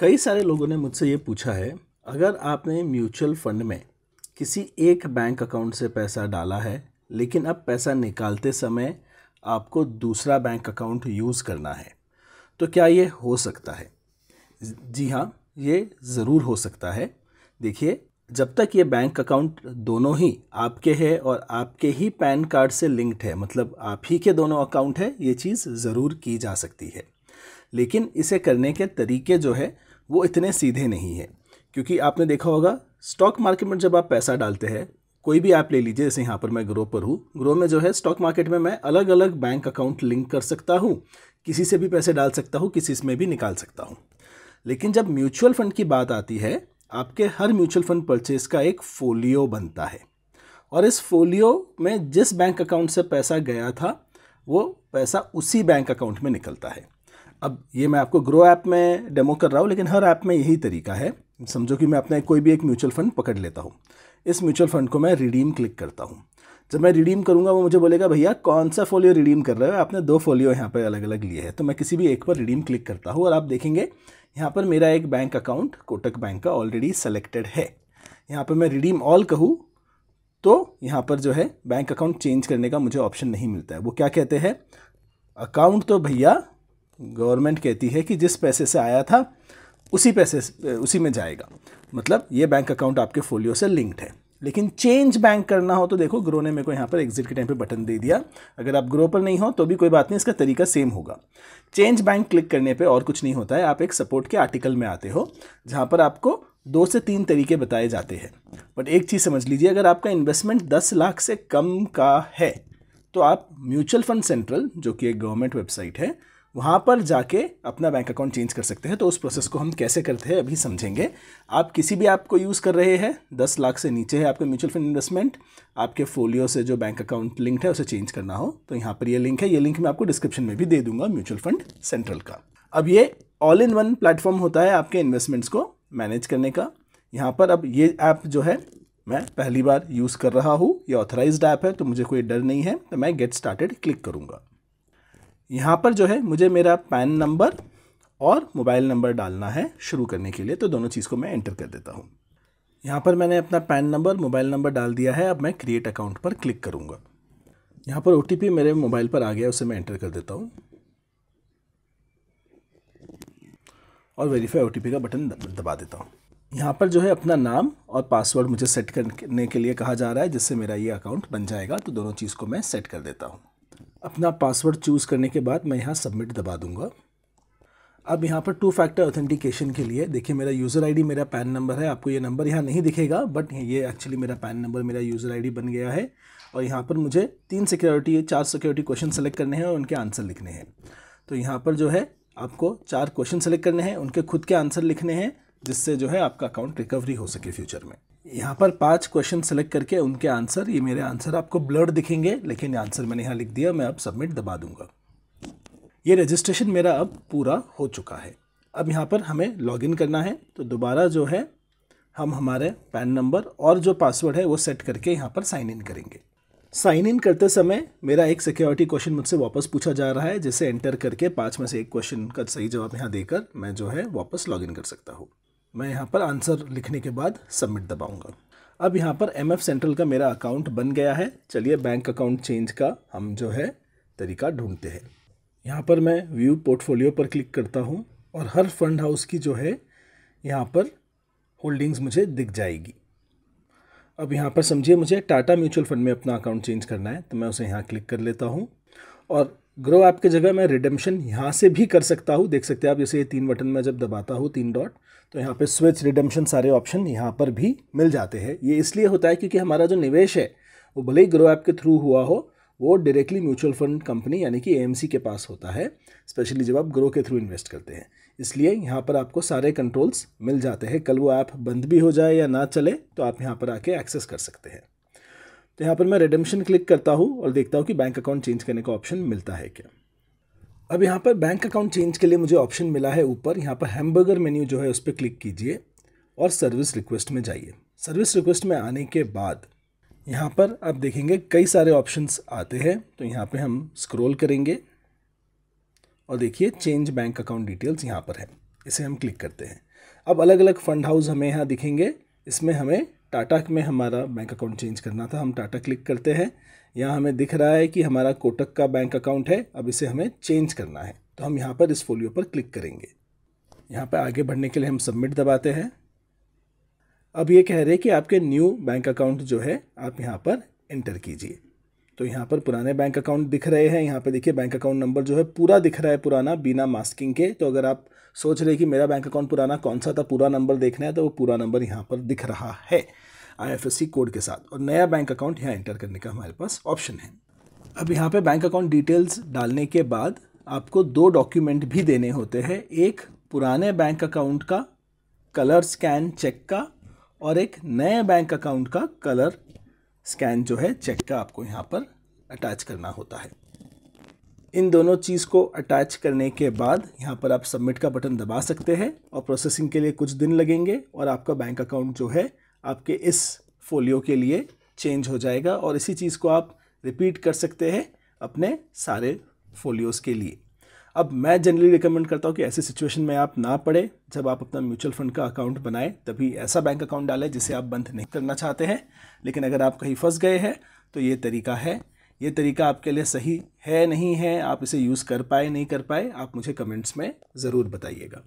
कई सारे लोगों ने मुझसे ये पूछा है, अगर आपने म्यूचुअल फंड में किसी एक बैंक अकाउंट से पैसा डाला है लेकिन अब पैसा निकालते समय आपको दूसरा बैंक अकाउंट यूज़ करना है, तो क्या ये हो सकता है? जी हाँ, ये ज़रूर हो सकता है। देखिए, जब तक ये बैंक अकाउंट दोनों ही आपके हैं और आपके ही पैन कार्ड से लिंक्ड है, मतलब आप ही के दोनों अकाउंट है, ये चीज़ ज़रूर की जा सकती है। लेकिन इसे करने के तरीके जो है वो इतने सीधे नहीं है, क्योंकि आपने देखा होगा स्टॉक मार्केट में जब आप पैसा डालते हैं, कोई भी ऐप ले लीजिए, जैसे यहाँ पर मैं ग्रो पर हूँ। ग्रो में जो है स्टॉक मार्केट में मैं अलग अलग बैंक अकाउंट लिंक कर सकता हूँ, किसी से भी पैसे डाल सकता हूँ, किसी में भी निकाल सकता हूँ। लेकिन जब म्यूचुअल फंड की बात आती है, आपके हर म्यूचुअल फंड परचेज का एक फोलियो बनता है और इस फोलियो में जिस बैंक अकाउंट से पैसा गया था वो पैसा उसी बैंक अकाउंट में निकलता है। अब ये मैं आपको ग्रो ऐप में डेमो कर रहा हूँ, लेकिन हर ऐप में यही तरीका है। समझो कि मैं अपना कोई भी एक म्यूचुअल फंड पकड़ लेता हूँ, इस म्यूचुअल फंड को मैं रिडीम क्लिक करता हूँ। जब मैं रिडीम करूँगा वो मुझे बोलेगा भैया कौन सा फोलियो रिडीम कर रहे हो, आपने 2 फोलियो यहाँ पर अलग अलग लिए हैं। तो मैं किसी भी एक पर रिडीम क्लिक करता हूँ और आप देखेंगे यहाँ पर मेरा एक बैंक अकाउंट कोटक बैंक का ऑलरेडी सेलेक्टेड है। यहाँ पर मैं रिडीम ऑल कहूँ तो यहाँ पर जो है बैंक अकाउंट चेंज करने का मुझे ऑप्शन नहीं मिलता है। वो क्या कहते हैं, अकाउंट तो भैया गवर्नमेंट कहती है कि जिस पैसे से आया था उसी में जाएगा, मतलब ये बैंक अकाउंट आपके फोलियो से लिंक्ड है। लेकिन चेंज बैंक करना हो तो देखो, ग्रो ने मेरे को यहाँ पर एग्जिट के टाइम पे बटन दे दिया। अगर आप ग्रो पर नहीं हो तो भी कोई बात नहीं, इसका तरीका सेम होगा। चेंज बैंक क्लिक करने पे और कुछ नहीं होता है, आप एक सपोर्ट के आर्टिकल में आते हो जहाँ पर आपको 2 से 3 तरीके बताए जाते हैं। बट एक चीज़ समझ लीजिए, अगर आपका इन्वेस्टमेंट 10 लाख से कम का है तो आप म्यूचुअल फंड सेंट्रल, जो कि एक गवर्नमेंट वेबसाइट है, वहाँ पर जाके अपना बैंक अकाउंट चेंज कर सकते हैं। तो उस प्रोसेस को हम कैसे करते हैं अभी समझेंगे। आप किसी भी ऐप को यूज़ कर रहे हैं, 10 लाख से नीचे है आपका म्यूचुअल फंड इन्वेस्टमेंट, आपके फोलियो से जो बैंक अकाउंट लिंक है उसे चेंज करना हो तो यहाँ पर ये लिंक है। ये लिंक मैं आपको डिस्क्रिप्शन में भी दे दूंगा म्यूचुअल फंड सेंट्रल का। अब ये ऑल इन वन प्लेटफॉर्म होता है आपके इन्वेस्टमेंट्स को मैनेज करने का। यहाँ पर अब ये ऐप जो है मैं पहली बार यूज़ कर रहा हूँ, ये ऑथराइज्ड ऐप है तो मुझे कोई डर नहीं है। तो मैं गेट स्टार्टेड क्लिक करूँगा। यहाँ पर जो है मुझे मेरा पैन नंबर और मोबाइल नंबर डालना है शुरू करने के लिए, तो दोनों चीज़ को मैं एंटर कर देता हूँ। यहाँ पर मैंने अपना पैन नंबर मोबाइल नंबर डाल दिया है। अब मैं क्रिएट अकाउंट पर क्लिक करूँगा। यहाँ पर OTP मेरे मोबाइल पर आ गया, उसे मैं एंटर कर देता हूँ और वेरीफाई OTP का बटन दबा देता हूँ। यहाँ पर जो है अपना नाम और पासवर्ड मुझे सेट करने के लिए कहा जा रहा है, जिससे मेरा ये अकाउंट बन जाएगा। तो दोनों चीज़ को मैं सेट कर देता हूँ। अपना पासवर्ड चूज़ करने के बाद मैं यहाँ सबमिट दबा दूंगा। अब यहाँ पर 2 फैक्टर ऑथेंटिकेशन के लिए देखिए, मेरा यूज़र आईडी मेरा पैन नंबर है। आपको ये नंबर यहाँ नहीं दिखेगा, बट ये एक्चुअली मेरा पैन नंबर मेरा यूज़र आईडी बन गया है। और यहाँ पर मुझे 4 सिक्योरिटी क्वेश्चन सेलेक्ट करने हैं और उनके आंसर लिखने हैं। तो यहाँ पर जो है आपको 4 क्वेश्चन सेलेक्ट करने हैं, उनके खुद के आंसर लिखने हैं, जिससे जो है आपका अकाउंट रिकवरी हो सके फ्यूचर में। यहाँ पर 5 क्वेश्चन सेलेक्ट करके उनके आंसर, ये मेरे आंसर आपको ब्लर्ड दिखेंगे, लेकिन आंसर मैंने यहाँ लिख दिया। मैं अब सबमिट दबा दूंगा। ये रजिस्ट्रेशन मेरा अब पूरा हो चुका है। अब यहाँ पर हमें लॉगिन करना है, तो दोबारा जो है हम हमारे पैन नंबर और जो पासवर्ड है वो सेट करके यहाँ पर साइन इन करेंगे। साइन इन करते समय मेरा एक सिक्योरिटी क्वेश्चन मुझसे वापस पूछा जा रहा है, जिसे एंटर करके 5 में से एक क्वेश्चन का सही जवाब यहाँ देकर मैं जो है वापस लॉगिन कर सकता हूँ। मैं यहाँ पर आंसर लिखने के बाद सबमिट दबाऊंगा। अब यहाँ पर MF सेंट्रल का मेरा अकाउंट बन गया है। चलिए बैंक अकाउंट चेंज का हम जो है तरीका ढूंढते हैं। यहाँ पर मैं व्यू पोर्टफोलियो पर क्लिक करता हूँ और हर फंड हाउस की जो है यहाँ पर होल्डिंग्स मुझे दिख जाएगी। अब यहाँ पर समझिए मुझे टाटा म्यूचुअल फंड में अपना अकाउंट चेंज करना है, तो मैं उसे यहाँ क्लिक कर लेता हूँ और ग्रो ऐप की जगह मैं रिडेम्पशन यहाँ से भी कर सकता हूँ। देख सकते हैं आप, जैसे ये 3 बटन में जब दबाता हूँ 3 डॉट, तो यहाँ पे स्विच रिडेम्पशन सारे ऑप्शन यहाँ पर भी मिल जाते हैं। ये इसलिए होता है क्योंकि हमारा जो निवेश है वो भले ही ग्रो ऐप के थ्रू हुआ हो, वो डायरेक्टली म्यूचुअल फंड कंपनी यानी कि AMC के पास होता है, स्पेशली जब आप ग्रो के थ्रू इन्वेस्ट करते हैं। इसलिए यहाँ पर आपको सारे कंट्रोल्स मिल जाते हैं। कल वो ऐप बंद भी हो जाए या ना चले तो आप यहाँ पर आके एक्सेस कर सकते हैं। तो यहाँ पर मैं रिडेम्पशन क्लिक करता हूँ और देखता हूँ कि बैंक अकाउंट चेंज करने का ऑप्शन मिलता है क्या। अब यहाँ पर बैंक अकाउंट चेंज के लिए मुझे ऑप्शन मिला है ऊपर, यहाँ पर हैमबर्गर मेन्यू जो है उस पर क्लिक कीजिए और सर्विस रिक्वेस्ट में जाइए। सर्विस रिक्वेस्ट में आने के बाद यहाँ पर आप देखेंगे कई सारे ऑप्शंस आते हैं। तो यहाँ पे हम स्क्रॉल करेंगे और देखिए चेंज बैंक अकाउंट डिटेल्स यहाँ पर है। इसे हम क्लिक करते हैं। अब अलग अलग फंड हाउस हमें यहाँ दिखेंगे। इसमें हमें टाटा में हमारा बैंक अकाउंट चेंज करना था, हम टाटा क्लिक करते हैं। यहाँ हमें दिख रहा है कि हमारा कोटक का बैंक अकाउंट है, अब इसे हमें चेंज करना है, तो हम यहाँ पर इस फोलियो पर क्लिक करेंगे। यहाँ पर आगे बढ़ने के लिए हम सबमिट दबाते हैं। अब ये कह रहे हैं कि आपके न्यू बैंक अकाउंट जो है आप यहाँ पर एंटर कीजिए। तो यहाँ पर पुराने बैंक अकाउंट दिख रहे हैं। यहाँ पे देखिए बैंक अकाउंट नंबर जो है पूरा दिख रहा है, पुराना, बिना मास्किंग के। तो अगर आप सोच रहे कि मेरा बैंक अकाउंट पुराना कौन सा था, पूरा नंबर देखना है, तो वो पूरा नंबर यहाँ पर दिख रहा है IFSC कोड के साथ। और नया बैंक अकाउंट यहाँ एंटर करने का हमारे पास ऑप्शन है। अब यहाँ पे बैंक अकाउंट डिटेल्स डालने के बाद आपको 2 डॉक्यूमेंट भी देने होते हैं। एक पुराने बैंक अकाउंट का कलर स्कैन चेक का, और एक नए बैंक अकाउंट का कलर स्कैन जो है चेक का आपको यहाँ पर अटैच करना होता है। इन दोनों चीज़ को अटैच करने के बाद यहाँ पर आप सबमिट का बटन दबा सकते हैं, और प्रोसेसिंग के लिए कुछ दिन लगेंगे और आपका बैंक अकाउंट जो है आपके इस फोलियो के लिए चेंज हो जाएगा। और इसी चीज़ को आप रिपीट कर सकते हैं अपने सारे फोलियोज़ के लिए। अब मैं जनरली रिकमेंड करता हूँ कि ऐसी सिचुएशन में आप ना पड़े, जब आप अपना म्यूचुअल फंड का अकाउंट बनाएं तभी ऐसा बैंक अकाउंट डालें जिसे आप बंद नहीं करना चाहते हैं। लेकिन अगर आप कहीं फंस गए हैं तो ये तरीका है। ये तरीका आपके लिए सही है नहीं है, आप इसे यूज़ कर पाए नहीं कर पाए, आप मुझे कमेंट्स में ज़रूर बताइएगा।